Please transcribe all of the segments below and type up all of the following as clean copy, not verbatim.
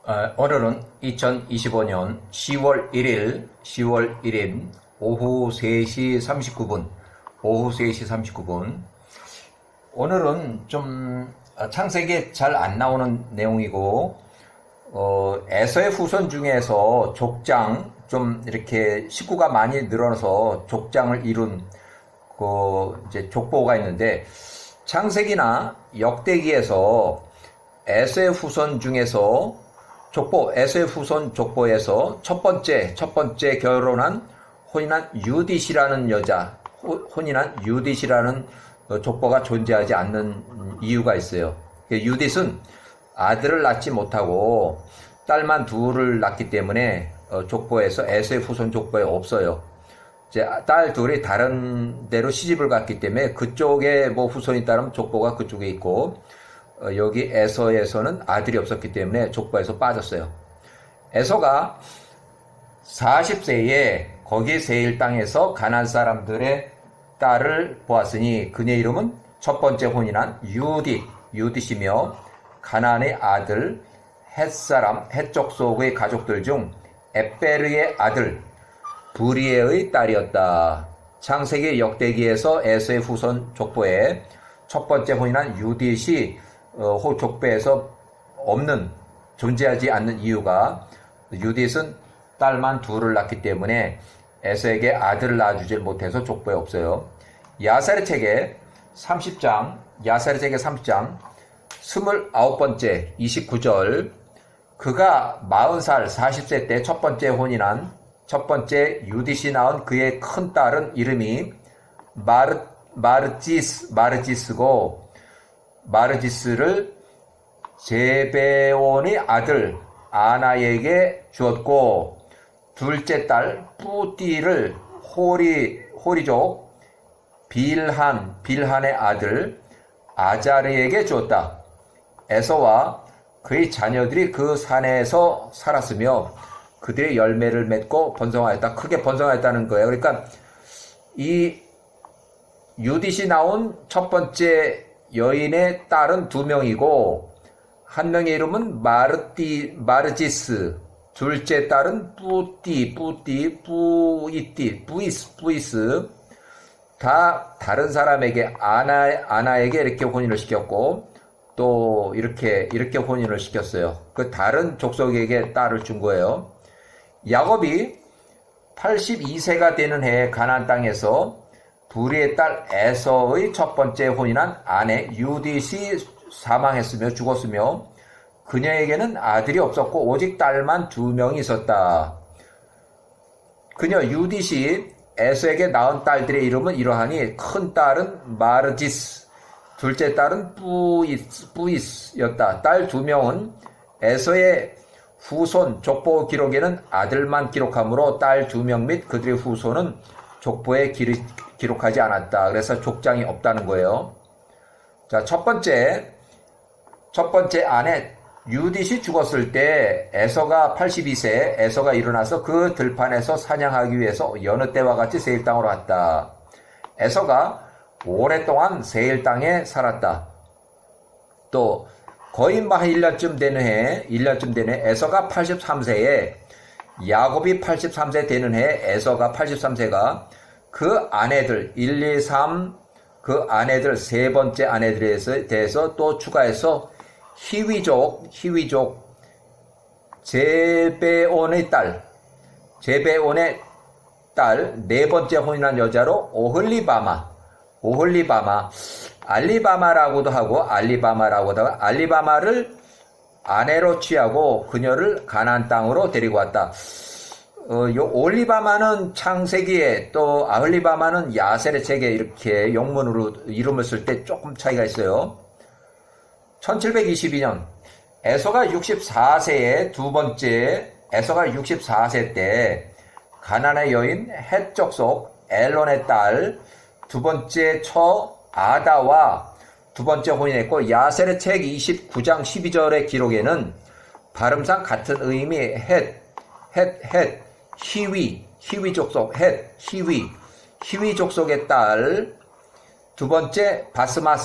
오늘은 2025년 10월 1일 오후 3시 39분. 오늘은 좀 창세기에 잘 안 나오는 내용이고, 에서의 후손 중에서 족장, 좀 이렇게 식구가 많이 늘어나서 족장을 이룬 이제 족보가 있는데, 창세기나 역대기에서 에서의 후손 중에서 에서의 후손 족보에서 첫 번째 결혼한 혼인한 유딧이라는 여자, 혼인한 유딧이라는 족보가 존재하지 않는 이유가 있어요. 유딧은 아들을 낳지 못하고 딸만 둘을 낳기 때문에 족보에서 에서의 후손 족보에 없어요. 이제 딸 둘이 다른 데로 시집을 갔기 때문에 그쪽에 뭐 후손이 따르면 족보가 그쪽에 있고, 여기 에서에서는 아들이 없었기 때문에 족보에서 빠졌어요. 에서가 40세에 거기 세일 땅에서 가나안 사람들의 딸을 보았으니 그녀의 이름은 첫 번째 혼인한 유딧이며 가나안의 아들 헷 족속의 가족들 중 에베르의 아들 브리에의 딸이었다. 창세기 역대기에서 에서의 후손 족보에 첫 번째 혼인한 유딧이 족보에서 존재하지 않는 이유가, 유딧은 딸만 둘을 낳기 때문에 에서에게 아들을 낳아주질 못해서 족보에 없어요. 야사리 책의 30장 29번째 29절, 그가 40살 40세 때 첫 번째 혼인한 첫 번째 유딧이 낳은 그의 큰 딸은 이름이 마르지스고, 마르지스를 제베온의 아들 아나에게 주었고, 둘째 딸 뿌띠를 호리족 빌한의 아들 아자르에게 주었다. 에서와 그의 자녀들이 그 산에서 살았으며 그들의 열매를 맺고 번성하였다. 크게 번성하였다는 거예요. 그러니까 이 유딧이 나온 첫 번째 여인의 딸은 2명이고, 한 명의 이름은 마르지스, 둘째 딸은 부이스, 다 다른 사람에게 아나에게 이렇게 혼인을 시켰고, 또 이렇게 혼인을 시켰어요. 그 다른 족속에게 딸을 준 거예요. 야곱이 82세가 되는 해에 가나안 땅에서 부리의 딸 에서의 첫 번째 혼인한 아내 유딧이 죽었으며 그녀에게는 아들이 없었고 오직 딸만 2명이 있었다. 그녀 유딧이 에서에게 낳은 딸들의 이름은 이러하니, 큰 딸은 마르지스, 둘째 딸은 부이스였다. 딸 2명은 에서의 후손 족보 기록에는 아들만 기록하므로 딸 2명 및 그들의 후손은 족보에 기록하지 않았다. 그래서 족장이 없다는 거예요. 자, 첫 번째 아내 유딧이 죽었을 때 에서가 82세, 에서가 일어나서 그 들판에서 사냥하기 위해서 여느 때와 같이 세일 땅으로 왔다. 에서가 오랫동안 세일 땅에 살았다. 또 거의 1년쯤 되는 해 에서가 83세에, 야곱이 83세 되는 해 에서가 83세가 그 아내들 1, 2, 3 그 아내들 세 번째 아내들에 대해서 또 추가해서 히위족 제베온의 딸 네 번째 혼인한 여자로 알리바마라고도 하고 알리바마를 아내로 취하고 그녀를 가나안 땅으로 데리고 왔다. 요 올리바마는 창세기에, 또 아흘리바마는 야셀의 책에 이렇게 영문으로 이름을 쓸 때 조금 차이가 있어요. 1722년 에서가 64세에 에서가 64세 때 가나안의 여인 헷 족속 엘론의 딸 두 번째 처 아다와 두 번째 혼인했고, 야셀의 책 29장 12절의 기록에는 발음상 같은 의미 히위 족속 히위 족속의 딸 두 번째 바스맛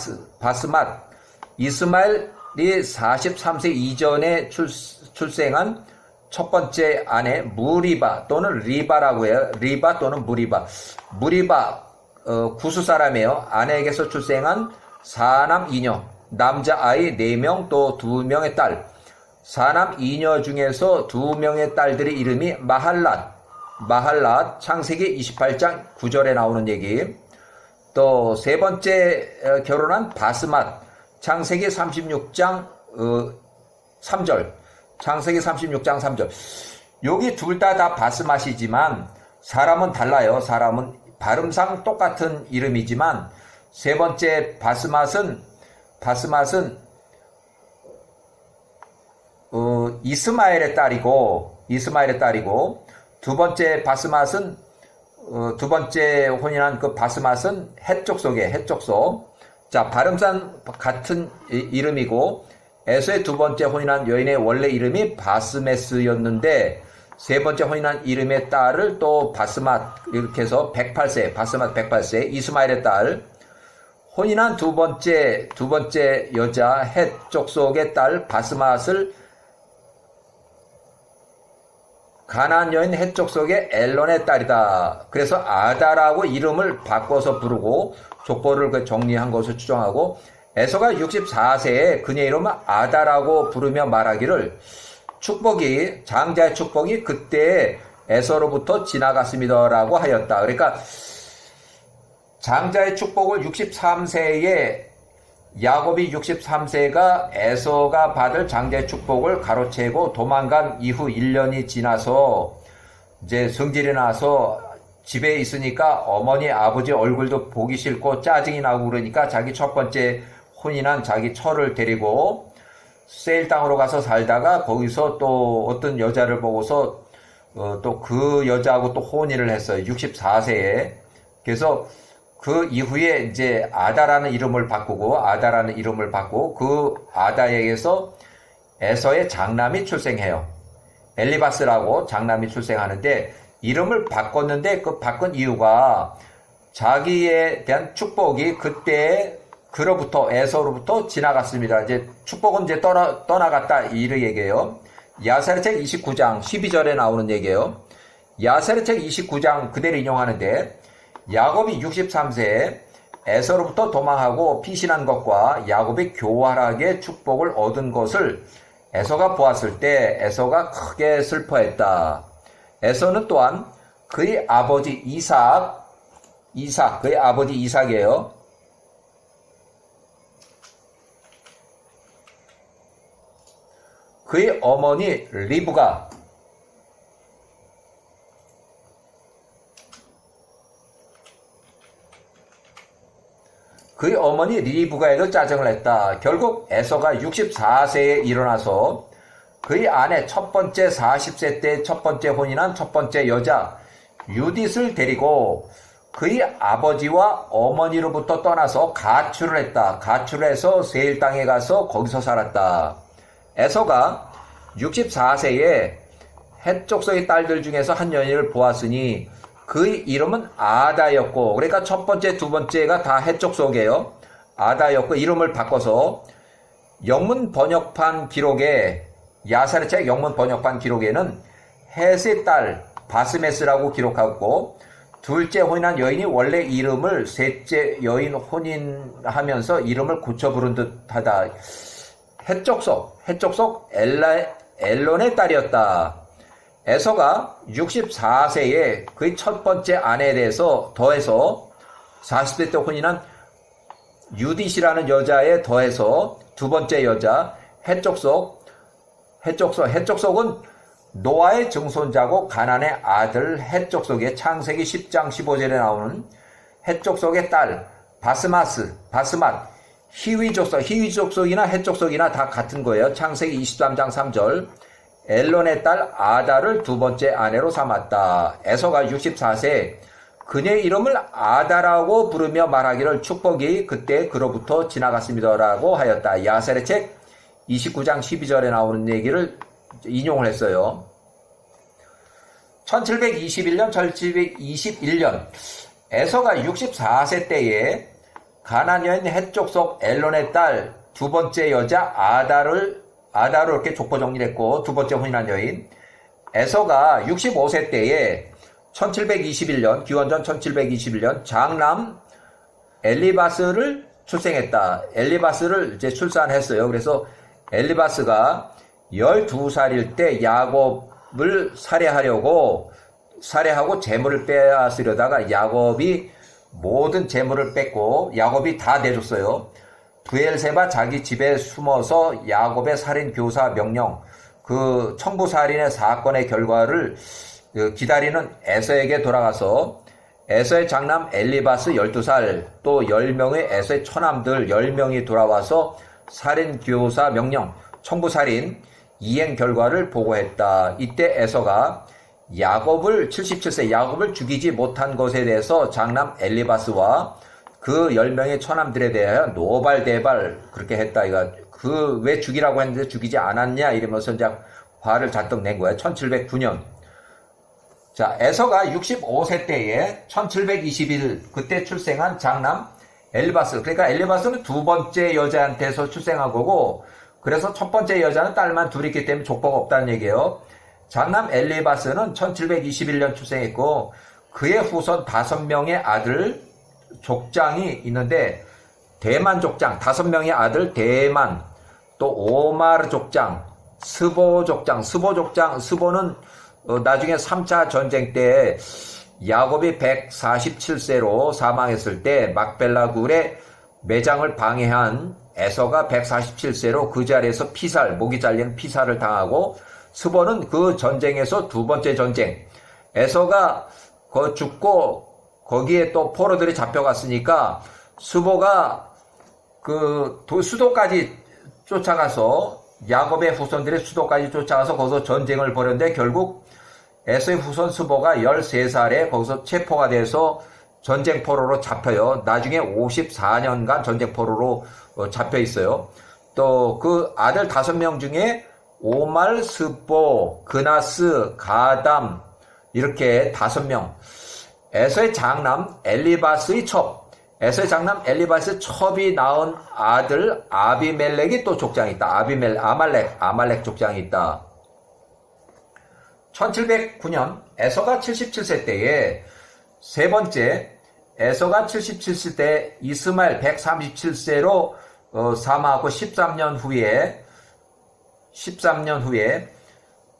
이스마엘이 43세 이전에 출생한 첫 번째 아내 무리바 또는 리바라고 해요. 리바 또는 무리바. 무리바 구수 사람이에요. 아내에게서 출생한 4남 2녀, 남자아이 4명 또 2명의 딸. 4남 2녀 중에서 2명의 딸들의 이름이 마할랏, 창세기 28장 9절에 나오는 얘기. 또 세 번째 결혼한 바스맛, 창세기 36장 3절. 창세기 36장 3절. 여기 둘 다 바스맛이지만 사람은 달라요. 사람은 발음상 똑같은 이름이지만 세 번째 바스맛은 이스마엘의 딸이고 두 번째 바스맛은 두 번째 혼인한 그 바스맛은 헷족 속에 자, 발음상 같은 이름이고 에서의 두 번째 혼인한 여인의 원래 이름이 바스메스였는데 세 번째 혼인한 이름의 딸을 또 바스맛 이렇게 해서 108세 바스맛 108세 이스마엘의 딸. 혼인한 두 번째 여자 헷 족속의 딸 바스맛을 가나안 여인 헷 족속의 엘론의 딸이다. 그래서 아다라고 이름을 바꿔서 부르고 족보를 정리한 것을 추정하고 에서가 64세에 그녀의 이름은 아다라고 부르며 말하기를 축복이 장자의 축복이 그때 에서로부터 지나갔습니다라고 하였다. 그러니까 장자의 축복을 63세에 야곱이 63세가 에서가 받을 장자의 축복을 가로채고 도망간 이후 1년이 지나서 이제 성질이 나서 집에 있으니까 어머니 아버지 얼굴도 보기 싫고 짜증이 나고 그러니까 자기 첫 번째 혼인한 자기 처를 데리고 세일 땅으로 가서 살다가 거기서 또 어떤 여자를 보고서 또 그 여자하고 또 혼인을 했어요. 64세에. 그래서 그 이후에 이제 아다라는 이름을 바꾸고 그 아다에게서 에서의 장남이 출생해요. 엘리바스라고 장남이 출생하는데 이름을 바꿨는데 그 바꾼 이유가 자기에 대한 축복이 그때 그로부터 에서로부터 지나갔습니다. 이제 축복은 이제 떠나갔다 이런 얘기예요. 야세르책 29장 12절에 나오는 얘기예요. 야세르책 29장 그대로 인용하는데 야곱이 63세에 에서로부터 도망하고 피신한 것과 야곱이 교활하게 축복을 얻은 것을 에서가 보았을 때 에서가 크게 슬퍼했다. 에서는 또한 그의 아버지 그의 아버지 이삭이에요. 그의 어머니 리브가 그의 어머니 리브가에도 짜증을 냈다. 결국 에서가 64세에 일어나서 그의 아내 첫 번째 40세 때 첫 번째 혼인한 첫 번째 여자 유딧을 데리고 그의 아버지와 어머니로부터 떠나서 가출을 했다. 가출해서 세일 땅에 가서 거기서 살았다. 에서가 64세에 헷 족속의 딸들 중에서 한 여인을 보았으니 그의 이름은 아다였고, 그러니까 첫 번째, 두 번째가 다 헷 족속이에요. 아다였고 이름을 바꿔서 영문 번역판 기록에 야사르책 영문 번역판 기록에는 헷의 딸 바스메스라고 기록하고 둘째 혼인한 여인이 원래 이름을 셋째 여인 혼인하면서 이름을 고쳐 부른 듯하다. 헷 족속 엘론의 딸이었다. 에서가 64세에 그의 첫 번째 아내에 대해서 더해서 40세 때 혼인한 유딧이라는 여자에 더해서 두 번째 여자 헷족속은 노아의 증손자고 가나안의 아들 헷족속의 창세기 10장 15절에 나오는 헷족속의 딸 바스맛 히위족속이나 헷족속이나 다 같은 거예요. 창세기 23장 3절 엘론의 딸 아다를 두 번째 아내로 삼았다. 에서가 64세 그녀의 이름을 아다라고 부르며 말하기를 축복이 그때 그로부터 지나갔습니다라고 하였다. 야세르책 29장 12절에 나오는 얘기를 인용을 했어요. 1721년 에서가 64세 때에 가나안 여인 헷족속 엘론의 딸 두 번째 여자 아다를 아다로 이렇게 족보 정리를 했고, 두 번째 혼인한 여인. 에서가 65세 때에 1721년, 기원전 1721년 장남 엘리바스를 출생했다. 엘리바스를 이제 출산했어요. 그래서 엘리바스가 12살일 때 야곱을 살해하고 재물을 빼앗으려다가 야곱이 모든 재물을 뺏고 야곱이 다 내줬어요. 브엘세바 자기 집에 숨어서 야곱의 살인 교사 명령, 그 청부 살인의 사건의 결과를 기다리는 에서에게 돌아가서 에서의 장남 엘리바스 12살 또 10명의 에서의 처남들 10명이 돌아와서 살인 교사 명령, 청부 살인 이행 결과를 보고했다. 이때 에서가 야곱을 77세 야곱을 죽이지 못한 것에 대해서 장남 엘리바스와 그 10명의 처남들에 대하여 노발대발 그렇게 했다. 이거 그 왜 죽이라고 했는데 죽이지 않았냐 이러면서 이제 화를 잔뜩 낸 거예요. 1709년. 자, 에서가 65세 때에 1721 그때 출생한 장남 엘리바스. 그러니까 엘리바스는 두 번째 여자한테서 출생한 거고, 그래서 첫 번째 여자는 딸만 둘이 있기 때문에 족보가 없다는 얘기예요. 장남 엘리바스는 1721년 출생했고, 그의 후손 5명의 아들 족장이 있는데, 대만 족장, 5명의 아들 대만, 또 오마르 족장, 스보 족장, 스보는 나중에 3차 전쟁 때 야곱이 147세로 사망했을 때 막벨라 굴의 매장을 방해한 에서가 147세로 그 자리에서 목이 잘리는 피살을 당하고, 스보는 그 전쟁에서 두 번째 전쟁, 에서가 죽고 거기에 또 포로들이 잡혀갔으니까 스보가 그 수도까지 쫓아가서 야곱의 후손들의 수도까지 쫓아가서 거기서 전쟁을 벌였는데, 결국 에서의 후손 스보가 13살에 거기서 체포가 돼서 전쟁 포로로 잡혀요. 나중에 54년간 전쟁 포로로 잡혀 있어요. 또 그 아들 5명 중에 오말, 스보, 그나스, 가담 이렇게 5명. 에서의 장남 엘리바스의 에서의 장남 엘리바스의 첩이 낳은 아들 아비멜렉이 또 족장이 있다. 아말렉 족장이 있다. 1709년 에서가 77세 때에 세 번째, 에서가 77세 때 이스마엘 137세로 사망하고 13년 후에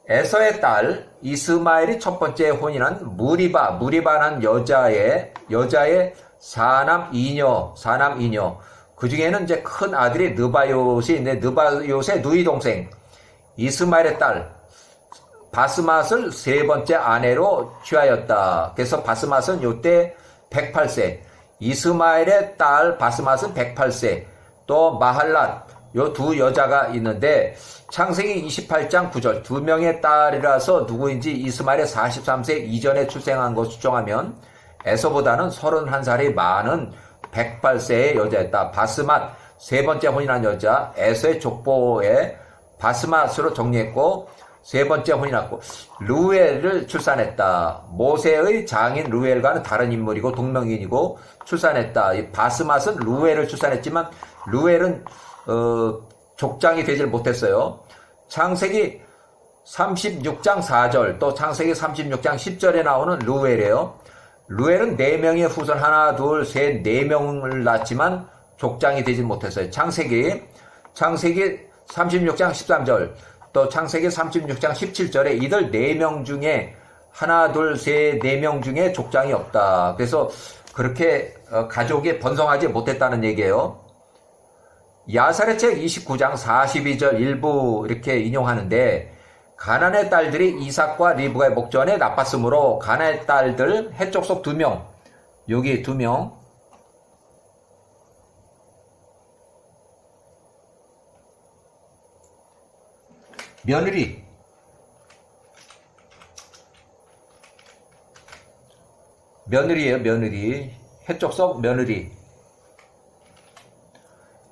에서의 딸 이스마엘이 첫 번째 혼인한 무리바라는 여자의 사남 이녀. 그 중에는 이제 큰 아들이 느바요시 있는데, 느바요시의 누이 동생 이스마엘의 딸 바스맛을 세 번째 아내로 취하였다. 그래서 바스맛은 요때 108세, 이스마엘의 딸 바스맛은 108세, 또 마할랏, 요 두 여자가 있는데, 창세기 28장 9절, 두 명의 딸이라서 누구인지 이스마엘의 43세 이전에 출생한 것 추정하면 에서보다는 31살이 많은 108세의 여자였다. 바스맛, 세 번째 혼인한 여자, 에서의 족보에 바스맛으로 정리했고, 세 번째 혼인했고, 루엘을 출산했다. 모세의 장인 루엘과는 다른 인물이고 동명이인이고 출산했다. 이 바스맛은 루엘을 출산했지만 루엘은 족장이 되질 못했어요. 창세기 36장 4절 또 창세기 36장 10절에 나오는 루엘이에요. 루엘은 4명의 후손 하나 둘 셋 4명을 낳았지만 족장이 되질 못했어요. 창세기 36장 13절 또 창세기 36장 17절에 이들 4명 중에 하나 둘 셋 4명 중에 족장이 없다. 그래서 그렇게 가족이 번성하지 못했다는 얘기예요. 야살의 책 29장 42절 일부 이렇게 인용하는데, 가나안의 딸들이 이삭과 리브가의 목전에 나빴으므로 가나안의 딸들 해족속 2명, 여기 2명, 며느리예요. 해족속 며느리.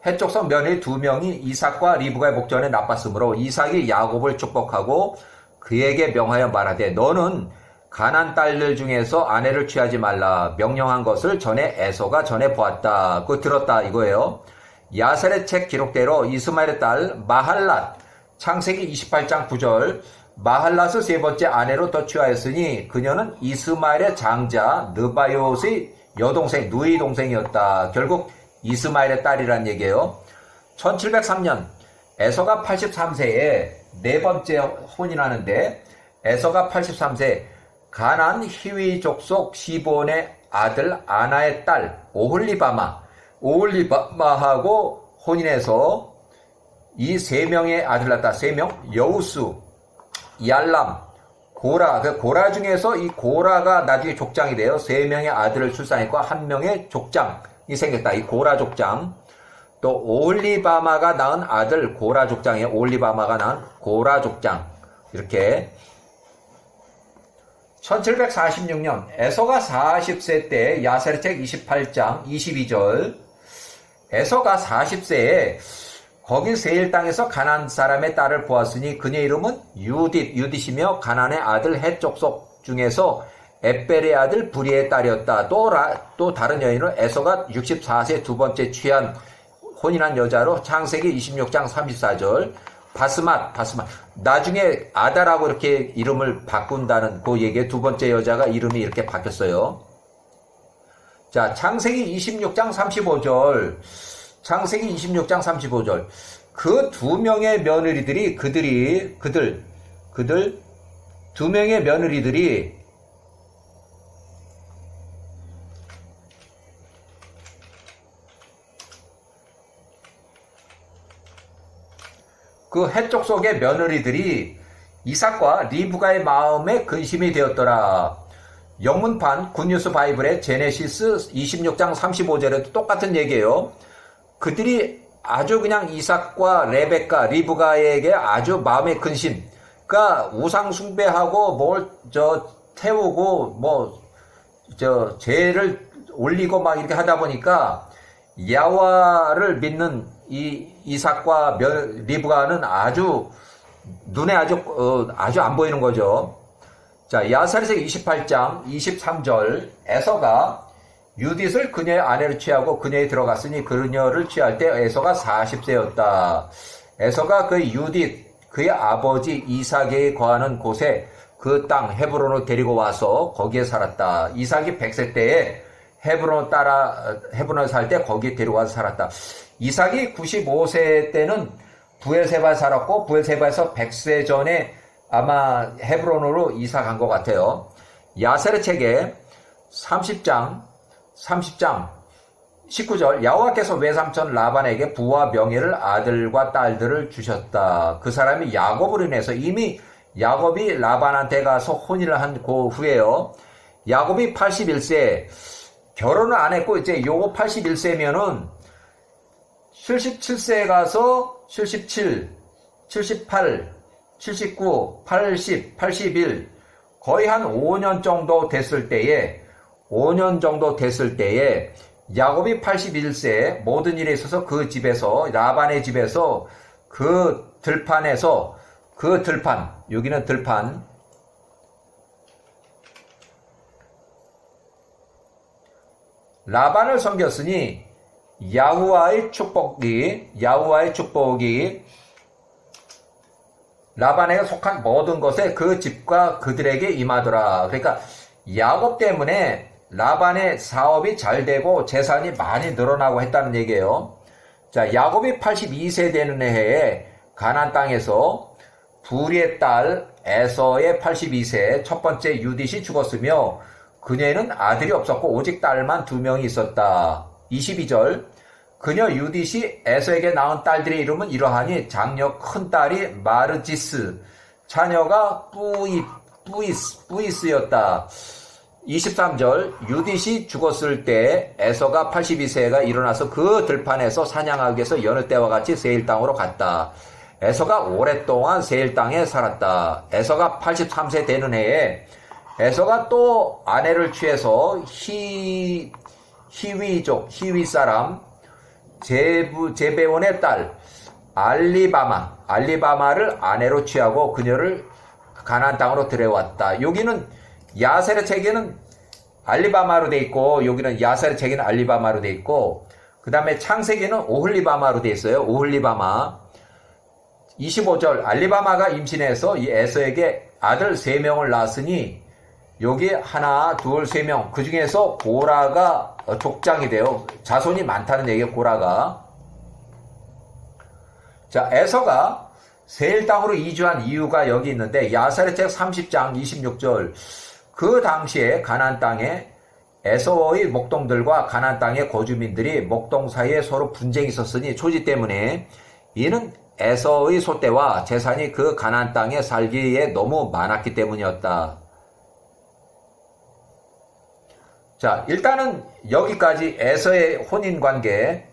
해족속 며느리 2명이 이삭과 리브가의 목전에 나빴으므로 이삭이 야곱을 축복하고 그에게 명하여 말하되, 너는 가나안 딸들 중에서 아내를 취하지 말라. 명령한 것을 전에 에서가 전해 보았다. 그거 들었다 이거예요. 야셀의 책 기록대로 이스마엘의 딸 마할랏, 창세기 28장 9절 마할라스 세 번째 아내로 더 취하였으니 그녀는 이스마엘의 장자 느바요스의 여동생 누이 동생이었다. 결국 이스마엘의 딸이란 얘기예요. 1703년 에서가 83세에 네 번째 혼인하는데 에서가 83세 가나안 히위 족속 시본의 아들 아나의 딸 오홀리바마하고 혼인해서 이 세 명의 아들 낳았다. 세 명 여우수, 얄람, 고라. 그 고라 중에서 이 고라가 나중에 족장이 돼요. 세 명의 아들을 출산했고 한 명의 족장이 생겼다. 이 고라 족장. 또 오홀리바마가 낳은 아들 고라 족장이에요. 오홀리바마가 낳은 고라 족장. 이렇게 1746년 에서가 40세 때 야세르책 28장 22절 에서가 40세에 거기 세일 땅에서 가나안 사람의 딸을 보았으니 그녀의 이름은 유딧이며 가나안의 아들 헷 족속 중에서 에벨의 아들 부리의 딸이었다. 또 다른 여인은 에서가 64세 두 번째 취한 혼인한 여자로 창세기 26장 34절 바스맛 나중에 아다라고 이렇게 이름을 바꾼다는 그 얘기에 두 번째 여자가 이름이 이렇게 바뀌었어요. 자, 창세기 26장 35절 창세기 26장 35절 그 두 명의 며느리들이 그들 두 명의 며느리들이 그 헷 족속의 며느리들이 이삭과 리브가의 마음에 근심이 되었더라. 영문판 굿뉴스 바이블의 제네시스 26장 35절에도 똑같은 얘기예요. 그들이 아주 그냥 이삭과 레베카, 리브가에게 아주 마음의 근심, 그러니까 우상 숭배하고 태우고 죄를 올리고 막 이렇게 하다 보니까 야와를 믿는 이 이삭과 리브가는 아주 눈에 아주 안 보이는 거죠. 자, 야사리색 28장 23절 에서가 유딧을 그녀의 아내로 취하고 그녀에 들어갔으니 그녀를 취할 때 에서가 40세였다. 에서가 그 유딧 그의 아버지 이삭이 거하는 곳에 그 땅 헤브론으로 데리고 와서 거기에 살았다. 이삭이 100세 때에 헤브론을 살 때 거기에 데리고 와서 살았다. 이삭이 95세 때는 부엘세바에 살았고 부엘세바에서 100세 전에 아마 헤브론으로 이사 간 것 같아요. 야세르 책에 30장 19절 여호와께서 외삼촌 라반에게 부와 명예를 아들과 딸들을 주셨다. 그 사람이 야곱으로 인해서 이미 야곱이 라반한테 가서 혼인을 한 그 후에요. 야곱이 81세 결혼을 안 했고 이제 요거 81세면은 77세에 가서 77, 78, 79, 80, 81 거의 한 5년 정도 됐을 때에 야곱이 81세 모든 일에 있어서 그 집에서 라반의 집에서 그 들판 여기는 들판 라반을 섬겼으니 야후와의 축복이 라반에게 속한 모든 것에 그 집과 그들에게 임하더라. 그러니까 야곱 때문에 라반의 사업이 잘 되고 재산이 많이 늘어나고 했다는 얘기예요. 자, 야곱이 82세 되는 해에 가나안 땅에서 부리의 딸 에서의 82세 첫 번째 유딧이 죽었으며 그녀에는 아들이 없었고 오직 딸만 2명이 있었다. 22절 그녀 유딧이 에서에게 낳은 딸들의 이름은 이러하니 장녀 큰딸이 마르지스 자녀가 뿌이스였다. 23절 유딧이 죽었을 때 에서가 82세가 일어나서 그 들판에서 사냥하기 위해서 여느 때와 같이 세일 땅으로 갔다. 에서가 오랫동안 세일 땅에 살았다. 에서가 83세 되는 해에 에서가 또 아내를 취해서 히위 사람 제베온의 딸 알리바마를 아내로 취하고 그녀를 가나안 땅으로 들여왔다. 여기는 야세르 책에는 알리바마로 돼 있고 여기는 야세르 책에는 알리바마로 돼 있고 그 다음에 창세기는 오홀리바마로 돼 있어요. 오홀리바마. 25절 알리바마가 임신해서 이 에서에게 아들 3명을 낳았으니 여기 하나, 둘, 3명 그 중에서 고라가 족장이 돼요. 자손이 많다는 얘기예요. 고라가. 자, 에서가 세일 땅으로 이주한 이유가 여기 있는데 야사렛책 30장 26절 그 당시에 가나안 땅에 에서의 목동들과 가나안 땅의 거주민들이 목동 사이에 서로 분쟁이 있었으니 초지 때문에 이는 에서의 소떼와 재산이 그 가나안 땅에 살기에 너무 많았기 때문이었다. 자, 일단은 여기까지 에서의 혼인관계